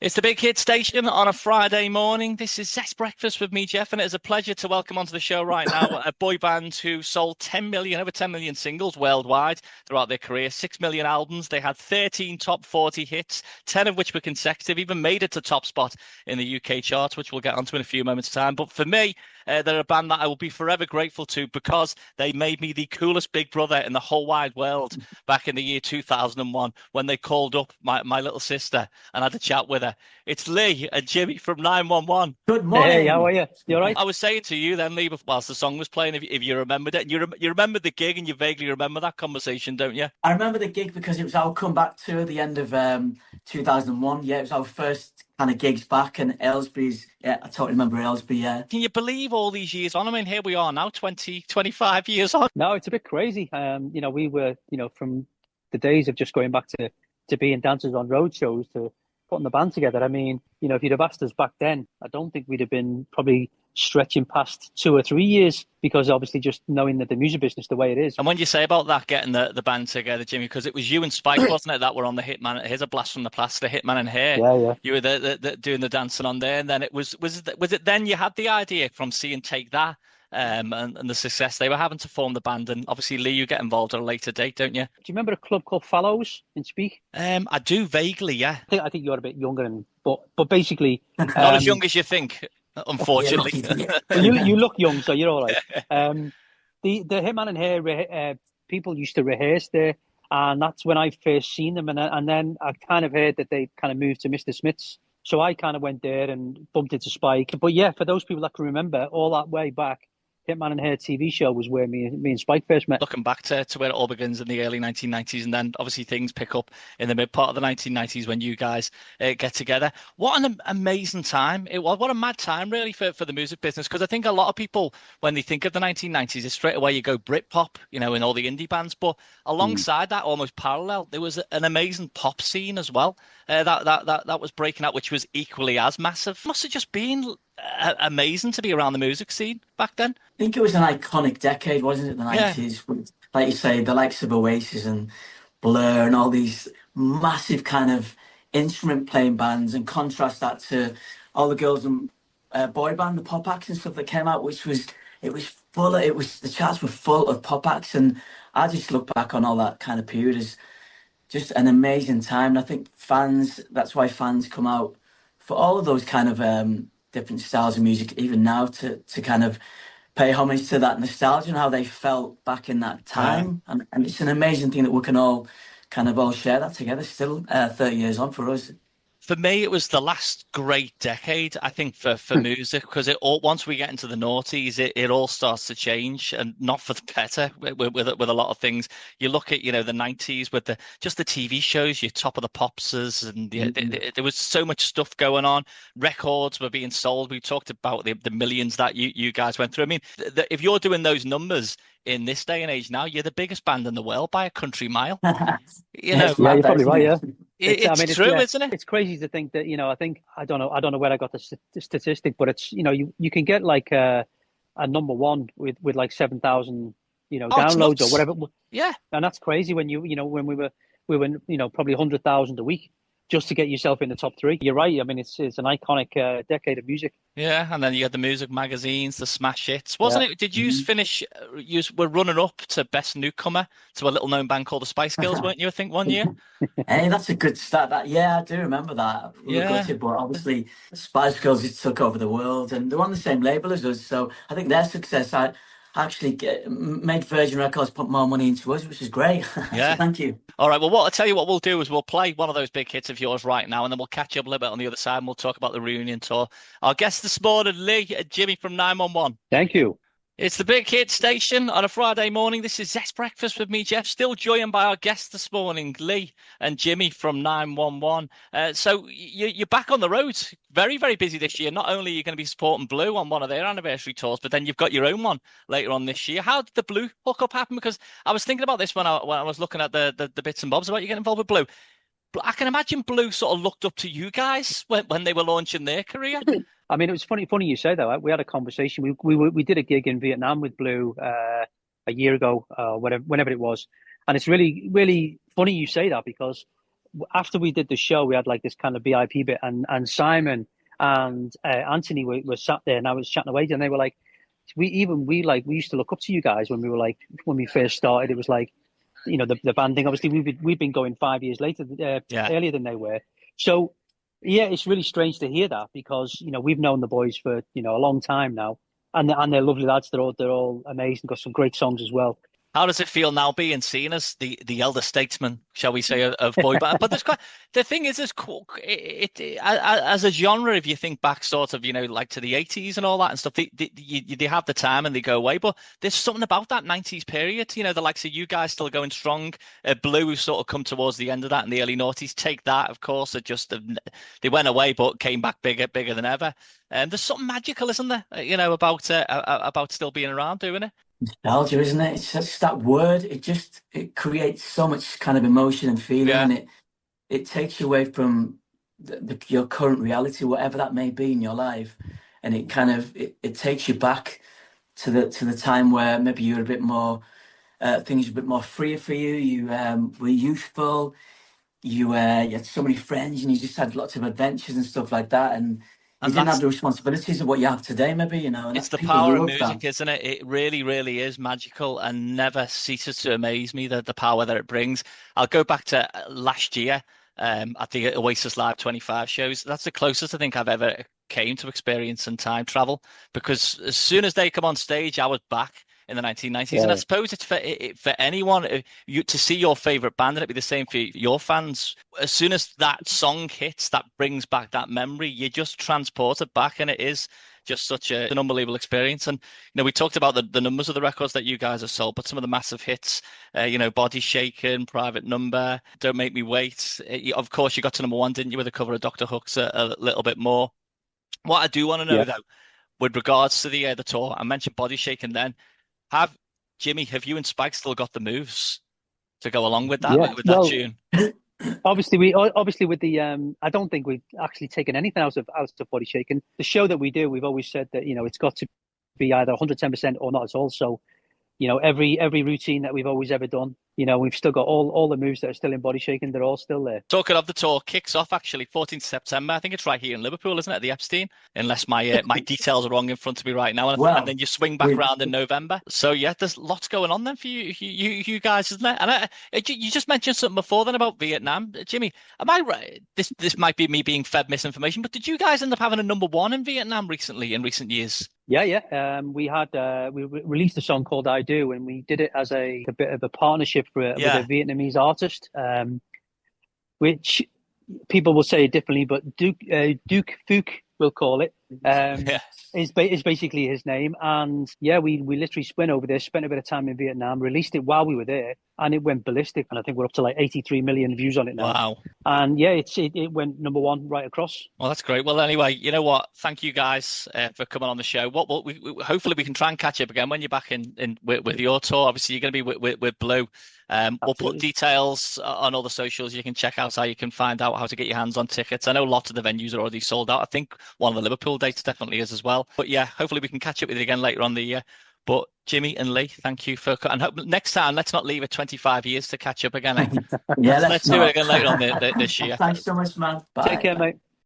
It's the Big Hit Station on a Friday morning. This is Zest Breakfast with me, Jeff, and it is a pleasure to welcome onto the show right now a boy band who sold 10 million, over 10 million singles worldwide throughout their career, 6 million albums. They had 13 top 40 hits, 10 of which were consecutive, even made it to top spot in the UK charts, which we'll get onto in a few moments' time. But for me, they're a band that I will be forever grateful to because they made me the coolest big brother in the whole wide world back in the year 2001 when they called up my little sister and had a chat with her. It's Lee and Jimmy from 911. Good Hey, how morning. are you? You all right? I was saying to you then, Lee, whilst the song was playing, if you remembered it, and you remembered the gig and you vaguely remember that conversation, don't you? I remember the gig because it was our comeback tour at the end of 2001. Yeah, it was our first kind of gigs back, and Aylesbury's. Yeah, I totally remember Aylesbury. Yeah. Can you believe all these years on? I mean, here we are now, 20, 25 years on. No, it's a bit crazy. We were, from the days of just going back to being dancers on road shows to putting the band together. I mean, if you'd have asked us back then, I don't think we'd have been probably stretching past 2 or 3 years because obviously just knowing that the music business the way it is. And when you say about that, getting the band together, Jimmy, because it was you and Spike, wasn't it, that were on the Hitman? Here's a blast from the past, the Hitman and Hair. Yeah, yeah. You were doing the dancing on there, and then was it then you had the idea from seeing Take That, and the success they were having to form the band, and obviously Lee, you get involved at a later date, don't you? Do you remember a club called Fallows in Speak? I do vaguely, yeah. I think you're a bit younger, but basically, Not as young as you think, unfortunately. Yeah. well, you look young, so you're all right. The Hitman and Hair people used to rehearse there, and that's when I first seen them, and then I kind of heard that they kind of moved to Mr. Smith's. So I kind of went there and bumped into Spike. But yeah, for those people that can remember, all that way back, Hitman and Hair TV show was where me and Spike first met. Looking back to where it all begins in the early 1990s, and then obviously things pick up in the mid part of the 1990s when you guys get together. What an amazing time it was. What a mad time, really, for the music business. Because I think a lot of people, when they think of the 1990s, it's straight away you go Britpop, and all the indie bands. But alongside that, almost parallel, there was an amazing pop scene as well that was breaking out, which was equally as massive. Must have just been amazing to be around the music scene back then. I think it was an iconic decade, wasn't it? The Yeah. 90s. Like you say, the likes of Oasis and Blur and all these massive kind of instrument playing bands, and contrast that to all the girls and boy band, the pop acts and stuff that came out, the charts were full of pop acts, and I just look back on all that kind of period as just an amazing time. And I think that's why fans come out for all of those kind of different styles of music, even now, to kind of pay homage to that nostalgia and how they felt back in that time. And it's an amazing thing that we can all share that together still 30 years on for us. For me, it was the last great decade, I think, for music, because once we get into the noughties, it all starts to change, and not for the better with a lot of things. You look at, the 90s with the TV shows, your Top of the Popsers, and there was so much stuff going on. Records were being sold. We talked about the millions that you guys went through. I mean, if you're doing those numbers in this day and age now, you're the biggest band in the world by a country mile. It's Yeah, mad, you're probably isn't right. it? Yeah. It's true, isn't it? It's crazy to think that, I don't know where I got the statistic, but it's, you can get like a number one with like 7,000, Oh, it's downloads or nuts. whatever. Yeah. And that's crazy when when we were, probably 100,000 a week just to get yourself in the top three. You're right. I mean, it's an iconic decade of music. Yeah, and then you had the music magazines, the smash hits, wasn't it? Did you Mhm. finish? You were running up to best newcomer to a little known band called the Spice Girls, weren't you? I think one year. Hey, that's a good start. Yeah, I do remember that. We were Yeah. gutted, but obviously Spice Girls just took over the world, and they're on the same label as us. So I think their success actually made Virgin Records put more money into us, which is great. So Yeah. thank you. All right. Well, what I'll tell you what we'll do is we'll play one of those big hits of yours right now, and then we'll catch up a little bit on the other side, and we'll talk about the reunion tour. Our guest this morning, Lee and Jimmy from 911. Thank you. It's the Big Hit Station on a Friday morning. This is Zest Breakfast with me, Jeff. Still joined by our guests this morning, Lee and Jimmy from 911. So you're back on the road. Very, very busy this year. Not only are you going to be supporting Blue on one of their anniversary tours, but then you've got your own one later on this year. How did the Blue hookup happen? Because I was thinking about this when I was looking at the bits and bobs about you getting involved with Blue. But I can imagine Blue sort of looked up to you guys when they were launching their career. I mean, it was funny you say that. We had a conversation. We did a gig in Vietnam with Blue a year ago, whenever it was, and it's really really funny you say that because after we did the show, we had like this kind of VIP bit, and Simon and Anthony were sat there, and I was chatting away, and they were like, we used to look up to you guys when we were like when we first started. It was like, the band thing. Obviously, we've been going 5 years later, earlier than they were. So yeah, it's really strange to hear that because we've known the boys for a long time now, and they're lovely lads. They're all amazing. Got some great songs as well. How does it feel now being seen as the elder statesman, shall we say, of boy band? But the thing is, as a genre, if you think back, sort of, like to the 80s and all that and stuff, they have the time and they go away. But there's something about that 90s period, the likes of you guys still going strong. Blue, who sort of come towards the end of that in the early noughties, Take That, of course, they went away but came back bigger than ever. And there's something magical, isn't there? About still being around doing it. Nostalgia, isn't it? It's just that word. It creates so much kind of emotion and feeling, Yeah. and it takes you away from your current reality, whatever that may be in your life, and it kind of it takes you back to the time where maybe you were a bit more things were a bit more freer for you. You were youthful. You had so many friends, and you just had lots of adventures and stuff like that, and you didn't have the responsibilities of what you have today, maybe, and it's the people power of love music, that. isn't it? It really, really is magical and never ceases to amaze me, the power that it brings. I'll go back to last year at the Oasis Live 25 shows. That's the closest I think I've ever came to experiencing time travel, because as soon as they come on stage, I was back in the 1990s. And I suppose it's for anyone to see your favorite band, and it'd be the same for your fans. As soon as that song hits, that brings back that memory, you just transport it back, and it is just such an unbelievable experience. And we talked about the numbers of the records that you guys have sold, but some of the massive hits, Body Shaken, Private Number, Don't Make Me Wait. Of course, you got to #1, didn't you, with a cover of Dr. Hook's a little bit more. What I do want to know, though, with regards to the tour, I mentioned Body Shaken then. Jimmy, have you and Spike still got the moves to go along with that tune? Obviously with the I don't think we've actually taken anything out of Body Shaken. The show that we do, we've always said that it's got to be either 110% or not at all. So every routine that we've always ever done, we've still got all the moves that are still in Body Shaken. They're all still there. Talking of the tour, kicks off actually 14th September. I think it's right here in Liverpool, isn't it? At the Epstein, unless my details are wrong in front of me right now. And then you swing back around in November. So yeah, there's lots going on then for you guys, isn't there? And you just mentioned something before then about Vietnam, Jimmy. Am I right? This might be me being fed misinformation, but did you guys end up having a #1 in Vietnam in recent years? Yeah. We released a song called "I Do," and we did it as a bit of a partnership with a Vietnamese artist, which people will say it differently, but Duke Phuc will call it. Is basically his name. And yeah, we literally went over there, spent a bit of time in Vietnam, released it while we were there, and it went ballistic. And I think we're up to like 83 million views on it now. Wow. And yeah, it went #1 right across. Well, that's great. Well, anyway, you know what? Thank you guys for coming on the show. Hopefully we can try and catch up again when you're back in with your tour. Obviously, you're going to be with Blue. We'll put details on all the socials. You can check out how you can find out how to get your hands on tickets. I know a lot of the venues are already sold out. I think one of the Liverpool dates definitely is as well. But yeah, hopefully we can catch up with you again later on the year. But Jimmy and Lee, thank you for. And next time, let's not leave it 25 years to catch up again. Yeah, let's do it again later on this year. Thanks so much, man. Bye. Take care, mate.